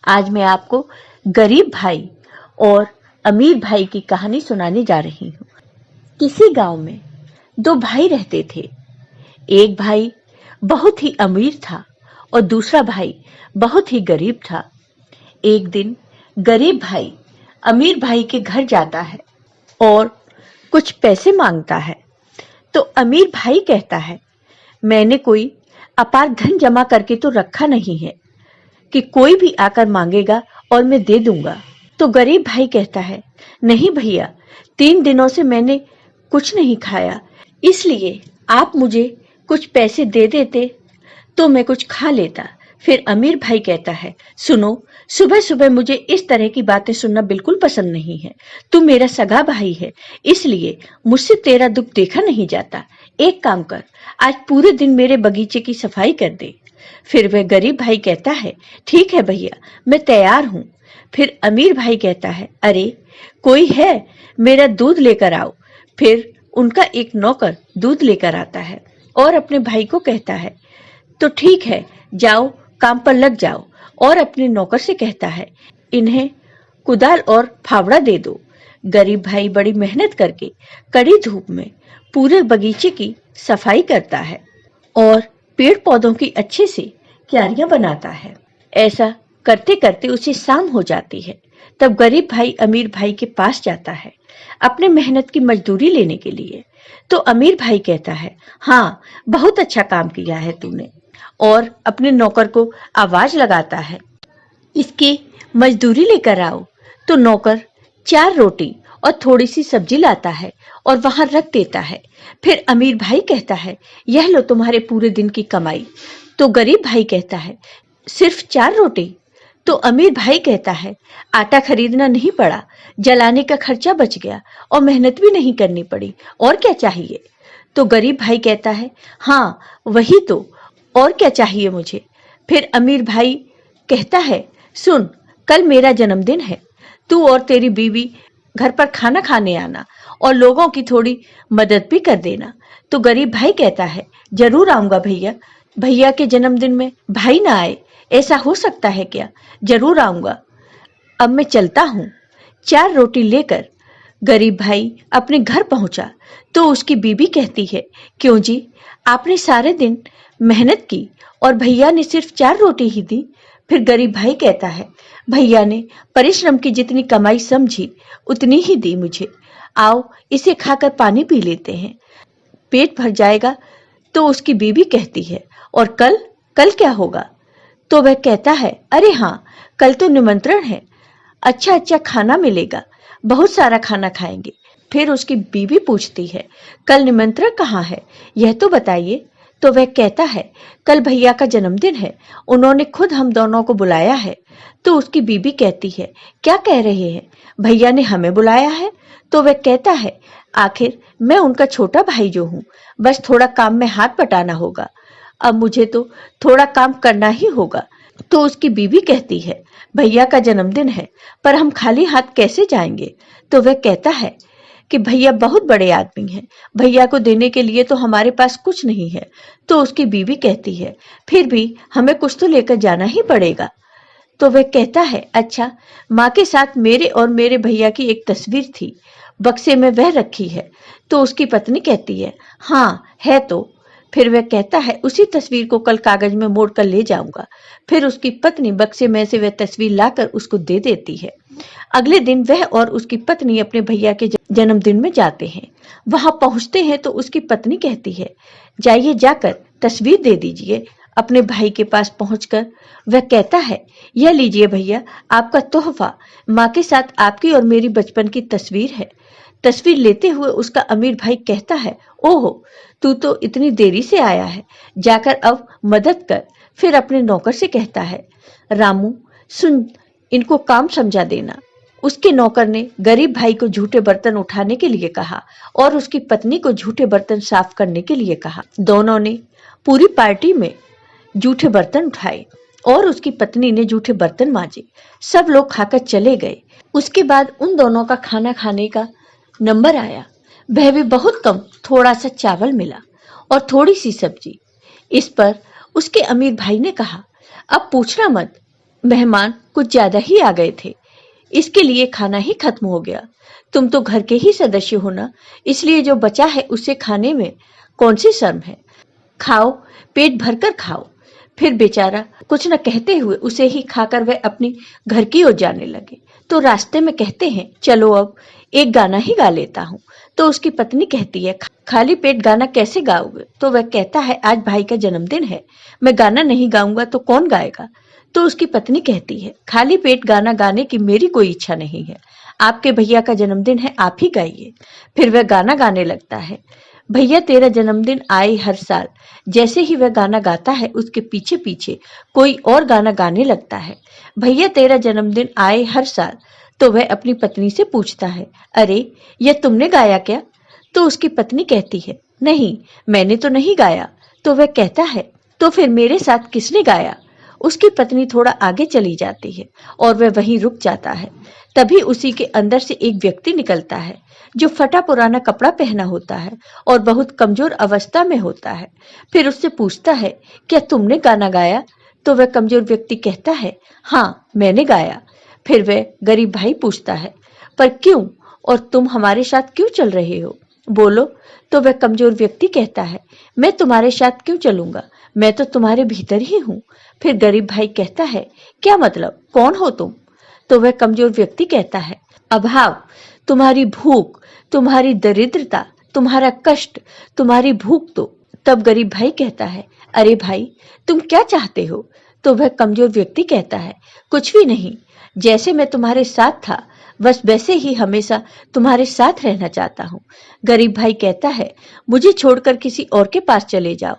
आज मैं आपको गरीब भाई और अमीर भाई की कहानी सुनाने जा रही हूँ। किसी गांव में दो भाई रहते थे। एक भाई बहुत ही अमीर था और दूसरा भाई बहुत ही गरीब था। एक दिन गरीब भाई अमीर भाई के घर जाता है और कुछ पैसे मांगता है। तो अमीर भाई कहता है, मैंने कोई अपार धन जमा करके तो रखा नहीं है कि कोई भी आकर मांगेगा और मैं दे दूंगा। तो गरीब भाई कहता है, नहीं भैया, 3 दिनों से मैंने कुछ नहीं खाया, इसलिए आप मुझे कुछ पैसे दे देते तो मैं कुछ खा लेता। फिर अमीर भाई कहता है, सुनो, सुबह सुबह मुझे इस तरह की बातें सुनना बिल्कुल पसंद नहीं है। तू मेरा सगा भाई है, इसलिए मुझसे तेरा दुख देखा नहीं जाता। एक काम कर, आज पूरे दिन मेरे बगीचे की सफाई कर दे। फिर वह गरीब भाई कहता है, ठीक है भैया, मैं तैयार हूं। फिर अमीर भाई कहता है, अरे कोई है, मेरा दूध लेकर आओ। फिर उनका एक नौकर दूध लेकर आता है और अपने भाई को कहता है, तो ठीक है, जाओ काम पर लग जाओ। और अपने नौकर से कहता है, इन्हें कुदाल और फावड़ा दे दो। गरीब भाई बड़ी मेहनत करके कड़ी धूप में पूरे बगीचे की सफाई करता है और पेड़ पौधों की अच्छे से क्यारियां बनाता है। ऐसा करते करते उसे शाम हो जाती है। तब गरीब भाई अमीर भाई के पास जाता है अपने मेहनत की मजदूरी लेने के लिए। तो अमीर भाई कहता है, हाँ, बहुत अच्छा काम किया है तूने। और अपने नौकर को आवाज लगाता है, इसकी मजदूरी लेकर आओ। तो नौकर 4 रोटी और थोड़ी सी सब्जी लाता है और वहां रख देता है। फिर अमीर भाई कहता है, यह लो तुम्हारे पूरे दिन की कमाई। तो गरीब भाई कहता है, सिर्फ 4 रोटी? तो अमीर भाई कहता है, आटा खरीदना नहीं पड़ा, जलाने का खर्चा बच गया और मेहनत भी नहीं करनी पड़ी, और क्या चाहिए? तो गरीब भाई कहता है, हाँ वही तो, और क्या चाहिए मुझे? फिर अमीर भाई कहता है, सुन, कल मेरा जन्मदिन है, तू और तेरी बीवी घर पर खाना खाने आना और लोगों की थोड़ी मदद भी कर देना। तो गरीब भाई कहता है, जरूर आऊंगा भैया। भैया के जन्मदिन में भाई ना आए, ऐसा हो सकता है क्या? जरूर आऊंगा। अब मैं चलता हूँ। 4 रोटी लेकर गरीब भाई अपने घर पहुंचा तो उसकी बीबी कहती है, क्यों जी, आपने सारे दिन मेहनत की और भैया ने सिर्फ 4 रोटी ही दी? फिर गरीब भाई कहता है, भैया ने परिश्रम की जितनी कमाई समझी उतनी ही दी मुझे। आओ इसे खाकर पानी पी लेते हैं, पेट भर जाएगा। तो उसकी बीबी कहती है, और कल? कल क्या होगा? तो वह कहता है, अरे हाँ, कल तो निमंत्रण है, अच्छा अच्छा खाना मिलेगा, बहुत सारा खाना खाएंगे। फिर उसकी बीवी पूछती है, कल निमंत्रण कहाँ है, यह तो बताइए। तो वह कहता है, कल भैया का जन्मदिन है, उन्होंने खुद हम दोनों को बुलाया है। तो उसकी बीबी कहती है, क्या कह रहे हैं, भैया ने हमें बुलाया है? तो वह कहता है, आखिर मैं उनका छोटा भाई जो हूँ, बस थोड़ा काम में हाथ बटाना होगा, अब मुझे तो थोड़ा काम करना ही होगा। तो उसकी बीवी कहती है, भैया का जन्मदिन है, पर हम खाली हाथ कैसे जाएंगे? तो वह कहता है कि भैया बहुत बड़े आदमी हैं, भैया को देने के लिए तो हमारे पास कुछ नहीं है। तो उसकी बीवी कहती है, फिर भी हमें कुछ तो लेकर जाना ही पड़ेगा। तो वह कहता है, अच्छा, माँ के साथ मेरे और मेरे भैया की एक तस्वीर थी, बक्से में वह रखी है। तो उसकी पत्नी कहती है, हाँ है तो। फिर वह कहता है, उसी तस्वीर को कल कागज में मोड़ कर ले जाऊंगा। फिर उसकी पत्नी बक्से में से वह तस्वीर लाकर उसको दे देती है। अगले दिन वह और उसकी पत्नी अपने भैया के जन्मदिन में जाते हैं। वहां पहुंचते हैं तो उसकी पत्नी कहती है, जाइए जाकर तस्वीर दे दीजिए। अपने भाई के पास पहुंचकर वह कहता है, यह लीजिए भैया, आपका तोहफा, माँ के साथ आपकी और मेरी बचपन की तस्वीर है। तस्वीर लेते हुए उसका अमीर भाई कहता है, ओहो, तू तो इतनी देरी से आया है, जाकर अब मदद कर। फिर अपने नौकर से कहता है, रामू सुन, इनको काम समझा देना। उसके नौकर ने गरीब भाई को झूठे बर्तन उठाने के लिए कहा और उसकी पत्नी को झूठे बर्तन साफ करने के लिए कहा। दोनों ने पूरी पार्टी में जूठे बर्तन उठाए और उसकी पत्नी ने जूठे बर्तन मांजे। सब लोग खाकर चले गए। उसके बाद उन दोनों का खाना खाने का नंबर आया। वह भी बहुत कम, थोड़ा सा चावल मिला और थोड़ी सी सब्जी। इस पर उसके अमीर भाई ने कहा, अब पूछना मत, मेहमान कुछ ज्यादा ही आ गए थे, इसके लिए खाना ही खत्म हो गया। तुम तो घर के ही सदस्य हो ना, इसलिए जो बचा है उसे खाने में कौन सी शर्म है। खाओ, पेट भरकर खाओ। फिर बेचारा कुछ न कहते हुए उसे ही खाकर वह अपनी घर की ओर जाने लगे। तो रास्ते में कहते हैं, चलो अब एक गाना ही गा लेता हूँ। तो उसकी पत्नी कहती है, खाली पेट गाना कैसे गाओगे। तो वह कहता है, आज भाई का जन्मदिन है, मैं गाना नहीं गाऊंगा तो कौन गाएगा। तो उसकी पत्नी कहती है, खाली पेट गाना गाने की मेरी कोई इच्छा नहीं है, आपके भैया का जन्मदिन है, आप ही गाइए। फिर वह गाना गाने लगता है, भैया तेरा जन्मदिन आए हर साल। जैसे ही वह गाना गाता है उसके पीछे पीछे कोई और गाना गाने लगता है, भैया तेरा जन्मदिन आए हर साल। तो वह अपनी पत्नी से पूछता है, अरे यह तुमने गाया क्या। तो उसकी पत्नी कहती है, नहीं मैंने तो नहीं गाया। तो वह कहता है, तो फिर मेरे साथ किसने गाया। उसकी पत्नी थोड़ा आगे चली जाती है और वह वहीं रुक जाता है। तभी उसी के अंदर से एक व्यक्ति निकलता है जो फटा पुराना कपड़ा पहना होता है और बहुत कमजोर अवस्था में होता है। फिर उससे पूछता है, क्या तुमने गाना गाया। तो वह कमजोर व्यक्ति कहता है, हाँ मैंने गाया। फिर वह गरीब भाई पूछता है, पर क्यों, और तुम हमारे साथ क्यों चल रहे हो, बोलो। तो वह कमजोर व्यक्ति कहता है, मैं तुम्हारे साथ क्यों चलूंगा, मैं तो तुम्हारे भीतर ही हूँ। फिर गरीब भाई कहता है, क्या मतलब, कौन हो तुम। तो वह कमजोर व्यक्ति कहता है, अभाव, तुम्हारी भूख, तुम्हारी दरिद्रता, तुम्हारा कष्ट, तुम्हारी भूख। तो तब गरीब भाई कहता है, अरे भाई तुम क्या चाहते हो। तो वह कमजोर व्यक्ति कहता है, कुछ भी नहीं, जैसे मैं तुम्हारे साथ था बस वैसे ही हमेशा तुम्हारे साथ रहना चाहता हूँ। गरीब भाई कहता है, मुझे छोड़कर किसी और के पास चले जाओ।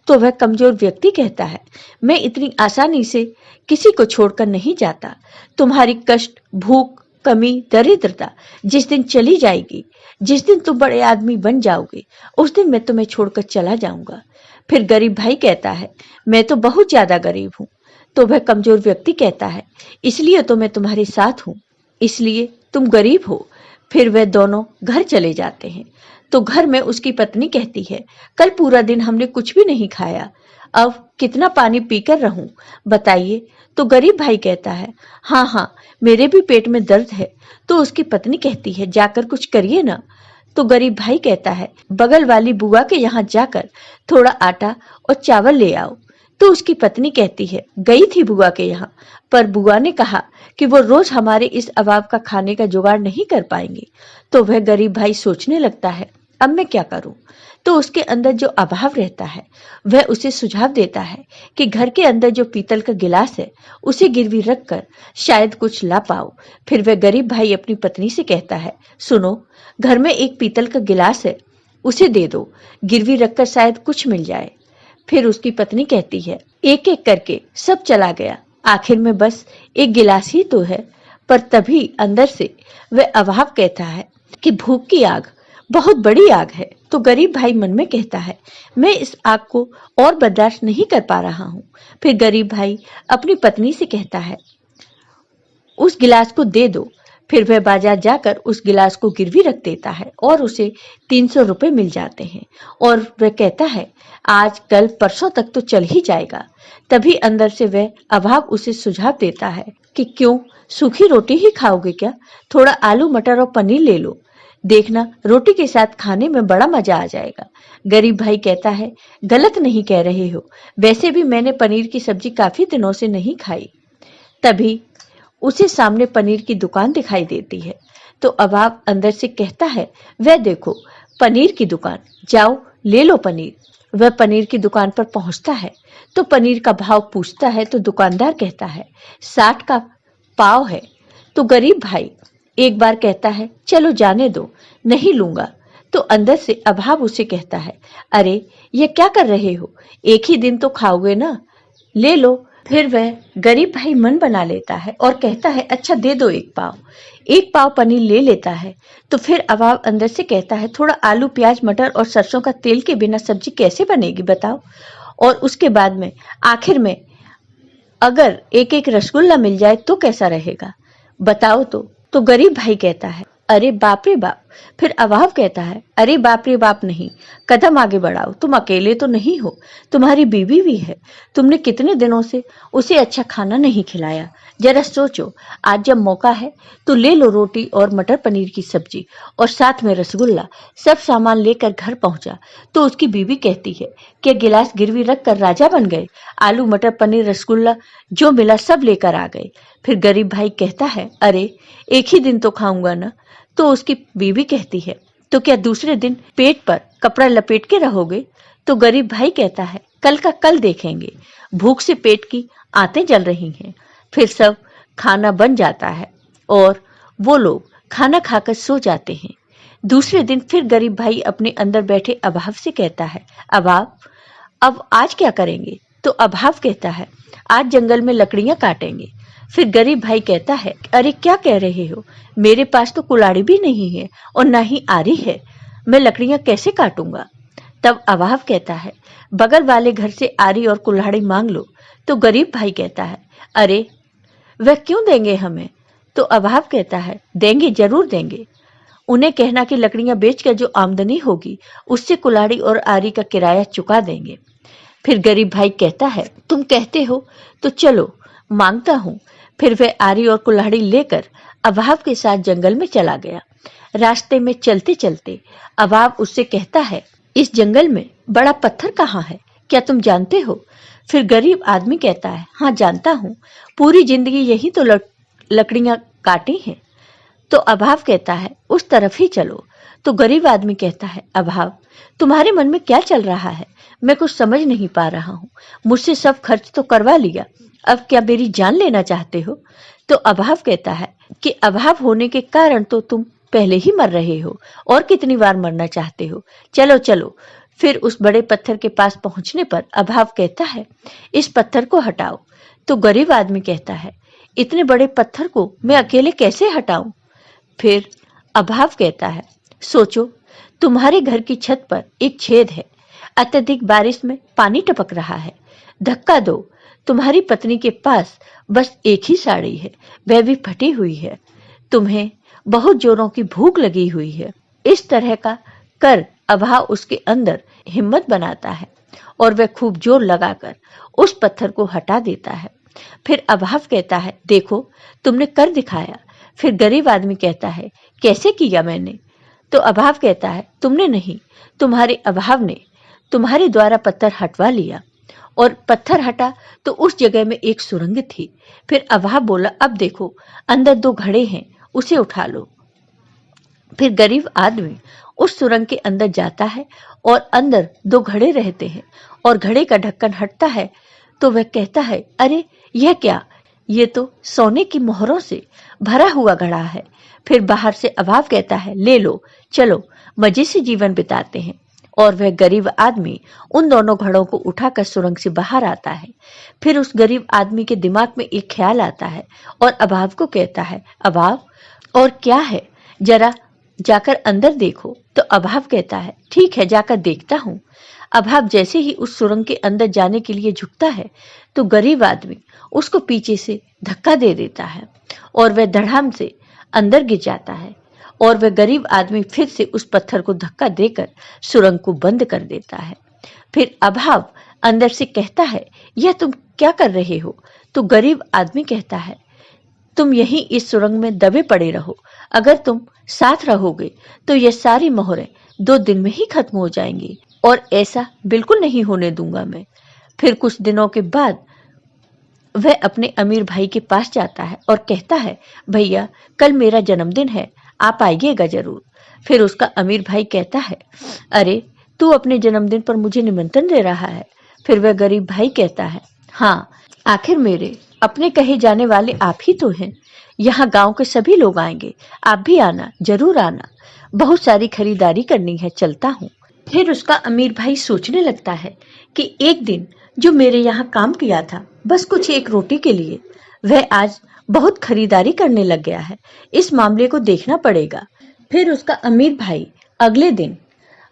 तो वह कमजोर व्यक्ति कहता है, मैं इतनी आसानी से किसी को छोड़कर नहीं जाता। तुम्हारी कष्ट, भूख, कमी, दरिद्रता जिस दिन चली जाएगी, जिस दिन तुम बड़े आदमी बन जाओगे, उस दिन मैं तुम्हें छोड़कर चला जाऊंगा। फिर गरीब भाई कहता है, मैं तो बहुत ज्यादा गरीब हूँ। तो वह कमजोर व्यक्ति कहता है, इसलिए तो मैं तुम्हारे साथ हूँ, इसलिए तुम गरीब हो। फिर वे दोनों घर चले जाते हैं। तो घर में उसकी पत्नी कहती है, कल पूरा दिन हमने कुछ भी नहीं खाया, अब कितना पानी पीकर रहूं, बताइए। तो गरीब भाई कहता है, हाँ हाँ मेरे भी पेट में दर्द है। तो उसकी पत्नी कहती है, जाकर कुछ करिए ना। तो गरीब भाई कहता है, बगल वाली बुआ के यहाँ जाकर थोड़ा आटा और चावल ले आओ। तो उसकी पत्नी कहती है, गई थी बुआ के यहाँ, पर बुआ ने कहा कि वो रोज हमारे इस अभाव का खाने का जुगाड़ नहीं कर पाएंगे। तो वह गरीब भाई सोचने लगता है, अब मैं क्या करूं। तो उसके अंदर जो अभाव रहता है वह उसे सुझाव देता है कि घर के अंदर जो पीतल का गिलास है उसे गिरवी रखकर शायद कुछ ला पाओ। फिर वह गरीब भाई अपनी पत्नी से कहता है, सुनो, घर में एक पीतल का गिलास है, उसे दे दो, गिरवी रखकर शायद कुछ मिल जाए। फिर उसकी पत्नी कहती है, एक एक करके सब चला गया, आखिर में बस एक गिलास ही तो है। पर तभी अंदर से वह अभाव कहता है कि भूख की आग बहुत बड़ी आग है। तो गरीब भाई मन में कहता है, मैं इस आग को और बर्दाश्त नहीं कर पा रहा हूँ। फिर गरीब भाई अपनी पत्नी से कहता है, उस गिलास को दे दो। फिर वह बाजार जाकर उस गिलास को गिरवी रख देता है और उसे 300 रुपए मिल जाते हैं। और वह कहता है, आज कल परसों तक तो चल ही जाएगा। तभी अंदर से वह अभाव उसे सुझाव देता है कि क्यों, सूखी रोटी ही खाओगे क्या, थोड़ा आलू मटर और पनीर ले लो, देखना रोटी के साथ खाने में बड़ा मजा आ जाएगा। गरीब भाई कहता है, गलत नहीं कह रहे हो, वैसे भी मैंने पनीर की सब्जी काफी दिनों से नहीं खाई। तभी उसे सामने पनीर की दुकान दिखाई देती है। तो अबाब अंदर से कहता है, वह देखो पनीर की दुकान, जाओ ले लो पनीर। वह पनीर की दुकान पर पहुंचता है तो पनीर का भाव पूछता है तो दुकानदार कहता है, 60 का पाव है। तो गरीब भाई एक बार कहता है, चलो जाने दो, नहीं लूंगा। तो अंदर से अभाव उसे कहता है, अरे ये क्या कर रहे हो, एक ही दिन तो खाओगे ना, ले लो। फिर वह गरीब भाई मन बना लेता है और कहता है, अच्छा दे दो एक पाव। एक पाव पनीर ले लेता है। तो फिर अभाव अंदर से कहता है, थोड़ा आलू प्याज मटर और सरसों का तेल के बिना सब्जी कैसे बनेगी बताओ। और उसके बाद में आखिर में अगर एक एक रसगुल्ला मिल जाए तो कैसा रहेगा, बताओ। तो गरीब भाई कहता है, अरे बाप रे बाप, फिर अभाव कहता है, अरे बाप रे बाप नहीं, कदम आगे बढ़ाओ, तुम अकेले तो नहीं हो, तुम्हारी बीवी भी है। तुमने कितने दिनों से उसे अच्छा खाना नहीं खिलाया। जरा सोचो, आज जब मौका है तो ले लो रोटी और मटर पनीर की सब्जी और साथ में रसगुल्ला। सब सामान लेकर घर पहुंचा तो उसकी बीवी कहती है, क्या गिलास गिरवी रखकर राजा बन गए? आलू मटर पनीर रसगुल्ला जो मिला सब लेकर आ गए। फिर गरीब भाई कहता है, अरे एक ही दिन तो खाऊंगा ना। तो उसकी बीवी कहती है, तो क्या दूसरे दिन पेट पर कपड़ा लपेट के रहोगे? तो गरीब भाई कहता है, कल का कल देखेंगे, भूख से पेट की आंतें जल रही हैं। फिर सब खाना बन जाता है और वो लोग खाना खाकर सो जाते हैं। दूसरे दिन फिर गरीब भाई अपने अंदर बैठे अभाव से कहता है, अभाव अब आज क्या करेंगे? तो अभाव कहता है, आज जंगल में लकड़ियां काटेंगे। फिर गरीब भाई कहता है, अरे क्या कह रहे हो, मेरे पास तो कुल्हाड़ी भी नहीं है और ना ही आरी है, मैं लकड़ियां कैसे काटूंगा? तब अभाव कहता है, बगल वाले घर से आरी और कुल्हाड़ी मांग लो। तो गरीब भाई कहता है, अरे वह क्यों देंगे हमें? तो अभाव कहता है, देंगे, जरूर देंगे। उन्हें कहना कि लकड़ियां बेचकर जो आमदनी होगी उससे कुल्हाड़ी और आरी का किराया चुका देंगे। फिर गरीब भाई कहता है, तुम कहते हो तो चलो, मांगता हूं। फिर वह आरी और कुल्हाड़ी लेकर अभाव के साथ जंगल में चला गया। रास्ते में चलते चलते अभाव उससे कहता है, इस जंगल में बड़ा पत्थर कहाँ है, क्या तुम जानते हो? फिर गरीब आदमी कहता है, हाँ जानता हूँ, पूरी जिंदगी यही तो लकड़ियां काटी हैं। तो अभाव कहता है, उस तरफ ही चलो। तो गरीब आदमी कहता है, अभाव तुम्हारे मन में क्या चल रहा है, मैं कुछ समझ नहीं पा रहा हूँ। मुझसे सब खर्च तो करवा लिया, अब क्या मेरी जान लेना चाहते हो? तो अभाव कहता है कि अभाव होने के कारण तो तुम पहले ही मर रहे हो, और कितनी बार मरना चाहते हो? चलो चलो। फिर उस बड़े पत्थर के पास पहुंचने पर अभाव कहता है, इस पत्थर को हटाओ। तो गरीब आदमी कहता है, इतने बड़े पत्थर को मैं अकेले कैसे हटाऊं? फिर अभाव कहता है, सोचो, तुम्हारे घर की छत पर एक छेद है, अत्यधिक बारिश में पानी टपक रहा है, धक्का दो। तुम्हारी पत्नी के पास बस एक ही साड़ी है, वह भी फटी हुई है, तुम्हें बहुत जोरों की भूख लगी हुई है। इस तरह का कर अभाव उसके अंदर हिम्मत बनाता है और वह खूब जोर लगाकर उस पत्थर को हटा देता है। फिर अभाव कहता है, देखो तुमने कर दिखाया। फिर गरीब आदमी कहता है, कैसे किया मैंने? तो अभाव कहता है, तुमने नहीं, तुम्हारे अभाव ने तुम्हारे द्वारा पत्थर हटवा लिया। और पत्थर हटा तो उस जगह में एक सुरंग थी। फिर अभाव बोला, अब देखो अंदर दो घड़े हैं, उसे उठा लो। फिर गरीब आदमी उस सुरंग के अंदर जाता है और अंदर दो घड़े रहते हैं और घड़े का ढक्कन हटता है तो वह कहता है, अरे यह क्या, ये तो सोने की मोहरों से भरा हुआ घड़ा है। फिर बाहर से अभाव कहता है, ले लो, चलो मजे से जीवन बिताते हैं। और वह गरीब आदमी उन दोनों घड़ों को उठाकर सुरंग से बाहर आता है। फिर उस गरीब आदमी के दिमाग में एक ख्याल आता है और अभाव को कहता है, अभाव और क्या है, जरा जाकर अंदर देखो। तो अभाव कहता है, ठीक है, जाकर देखता हूँ। अभाव जैसे ही उस सुरंग के अंदर जाने के लिए झुकता है तो गरीब आदमी उसको पीछे से धक्का दे देता है और वह धड़ाम से अंदर गिर जाता है। और वह गरीब आदमी फिर से उस पत्थर को धक्का देकर सुरंग को बंद कर देता है। फिर अभाव अंदर से कहता है, यह तुम क्या कर रहे हो? तो गरीब आदमी कहता है, तुम यहीं इस सुरंग में दबे पड़े रहो, अगर तुम साथ रहोगे तो ये सारी मोहरें 2 दिन में ही खत्म हो जाएंगी, और ऐसा बिल्कुल नहीं होने दूंगा मैं। फिर कुछ दिनों के बाद वह अपने अमीर भाई के पास जाता है और कहता है, भैया कल मेरा जन्मदिन है, आप आइएगा जरूर। फिर उसका अमीर भाई कहता है, अरे तू अपने जन्मदिन पर मुझे निमंत्रण दे रहा है? फिर वह गरीब भाई कहता है, हाँ, आखिर मेरे अपने कहे जाने वाले आप ही तो हैं। यहाँ गांव के सभी लोग आएंगे, आप भी आना, जरूर आना। बहुत सारी खरीदारी करनी है, चलता हूँ। फिर उसका अमीर भाई सोचने लगता है कि एक दिन जो मेरे यहाँ काम किया था, बस कुछ एक रोटी के लिए, वह आज बहुत खरीदारी करने लग गया है। इस मामले को देखना पड़ेगा। फिर उसका अमीर भाई अगले दिन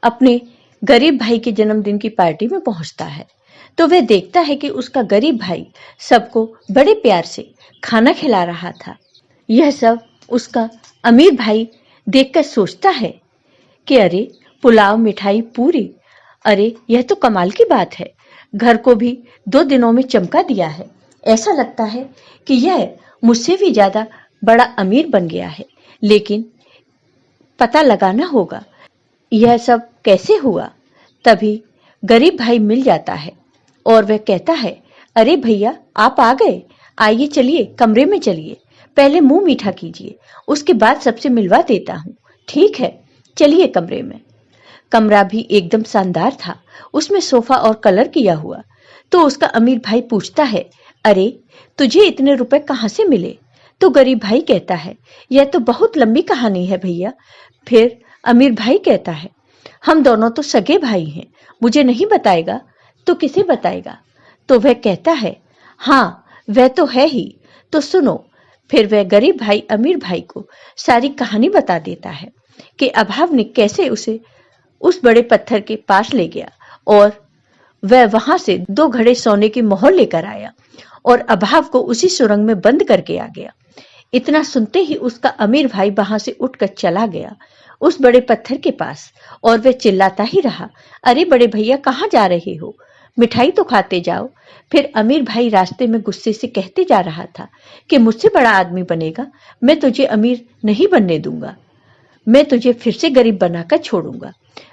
अपने गरीब भाई के जन्मदिन की पार्टी में पहुंचता है तो वह देखता है कि उसका गरीब भाई सबको बड़े प्यार से खाना खिला रहा था। यह सब उसका अमीर भाई देखकर सोचता है कि अरे, पुलाव, मिठाई, पूरी, अरे यह तो कमाल की बात है। घर को भी 2 दिनों में चमका दिया है। ऐसा लगता है कि यह मुझसे भी ज्यादा बड़ा अमीर बन गया है। लेकिन पता लगाना होगा यह सब कैसे हुआ। तभी गरीब भाई मिल जाता है और वह कहता है, अरे भैया, आप आ गए। आइए, चलिए कमरे में चलिए। पहले मुंह मीठा कीजिए, उसके बाद सबसे मिलवा देता हूँ। ठीक है, चलिए कमरे में। कमरा भी एकदम शानदार था। उसमें सोफा और कलर किया हुआ। तो उसका अमीर भाई पूछता है, अरे तुझे इतने रुपए कहाँ से मिले। तो गरीब भाई कहता है, यह तो बहुत लंबी कहानी है भैया। फिर अमीर भाई कहता है, हम दोनों तो सगे भाई हैं, मुझे नहीं बताएगा तो किसे बताएगा। तो वह कहता है, हाँ वह तो है ही, तो सुनो। फिर वह गरीब भाई अमीर भाई को सारी कहानी बता देता है कि अभाव ने कैसे उसे उस बड़े पत्थर के पास ले गया और वह वहां से 2 घड़े सोने की मोहर लेकर आया और अभाव को उसी सुरंग में बंद करके आ गया। इतना सुनते ही उसका अमीर भाई वहां से उठकर चला गया उस बड़े पत्थर के पास और वह चिल्लाता ही रहा, अरे बड़े भैया, कहाँ जा रहे हो, मिठाई तो खाते जाओ। फिर अमीर भाई रास्ते में गुस्से से कहते जा रहा था कि मुझसे बड़ा आदमी बनेगा, मैं तुझे अमीर नहीं बनने दूंगा। मैं तुझे फिर से गरीब बनाकर छोड़ूंगा।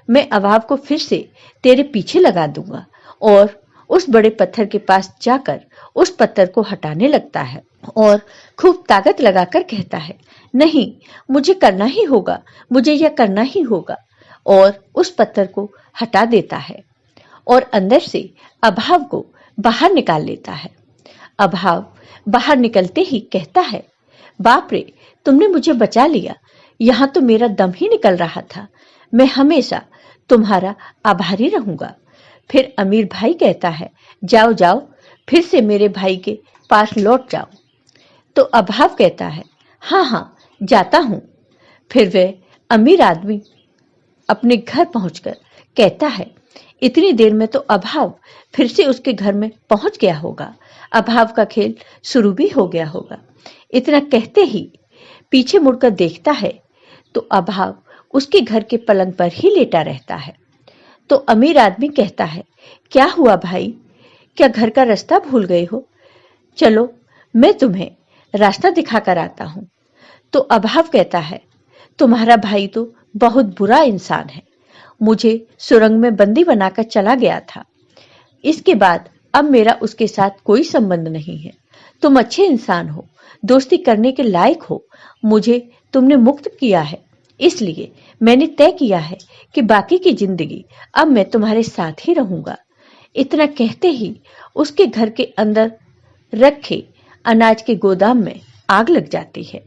मैं अभाव को फिर से तेरे पीछे लगा दूंगा। और उस बड़े पत्थर के पास जाकर उस पत्थर को हटाने लगता है और खूब ताकत लगाकर कहता है, नहीं, मुझे करना ही होगा, मुझे यह करना ही होगा। और उस पत्थर को हटा देता है और अंदर से अभाव को बाहर निकाल लेता है। अभाव बाहर निकलते ही कहता है, बाप रे, तुमने मुझे बचा लिया। यहां तो मेरा दम ही निकल रहा था। मैं हमेशा तुम्हारा आभारी रहूंगा। फिर अमीर भाई कहता है, जाओ जाओ, फिर से मेरे भाई के पास लौट जाओ। तो अभाव कहता है, हाँ हाँ, जाता हूं। फिर वह अमीर आदमी अपने घर पहुंचकर कहता है, इतनी देर में तो अभाव फिर से उसके घर में पहुंच गया होगा। अभाव का खेल शुरू भी हो गया होगा। इतना कहते ही पीछे मुड़कर देखता है तो अभाव उसके घर के पलंग पर ही लेटा रहता है। तो अमीर आदमी कहता है, क्या हुआ भाई, क्या घर का रास्ता भूल गए हो। चलो, मैं तुम्हें रास्ता दिखाकर आता हूं। तो अभाव कहता है, तुम्हारा भाई तो बहुत बुरा इंसान है, मुझे सुरंग में बंदी बनाकर चला गया था। इसके बाद अब मेरा उसके साथ कोई संबंध नहीं है। तुम अच्छे इंसान हो, दोस्ती करने के लायक हो। मुझे तुमने मुक्त किया है, इसलिए मैंने तय किया है कि बाकी की जिंदगी अब मैं तुम्हारे साथ ही रहूंगा। इतना कहते ही उसके घर के अंदर रखे अनाज के गोदाम में आग लग जाती है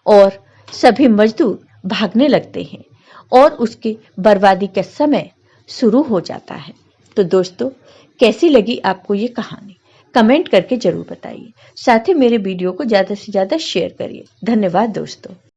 और सभी मजदूर भागने लगते हैं और उसकी बर्बादी का समय शुरू हो जाता है। तो दोस्तों, कैसी लगी आपको ये कहानी, कमेंट करके जरूर बताइए। साथ ही मेरे वीडियो को ज्यादा से ज्यादा शेयर करिए। धन्यवाद दोस्तों।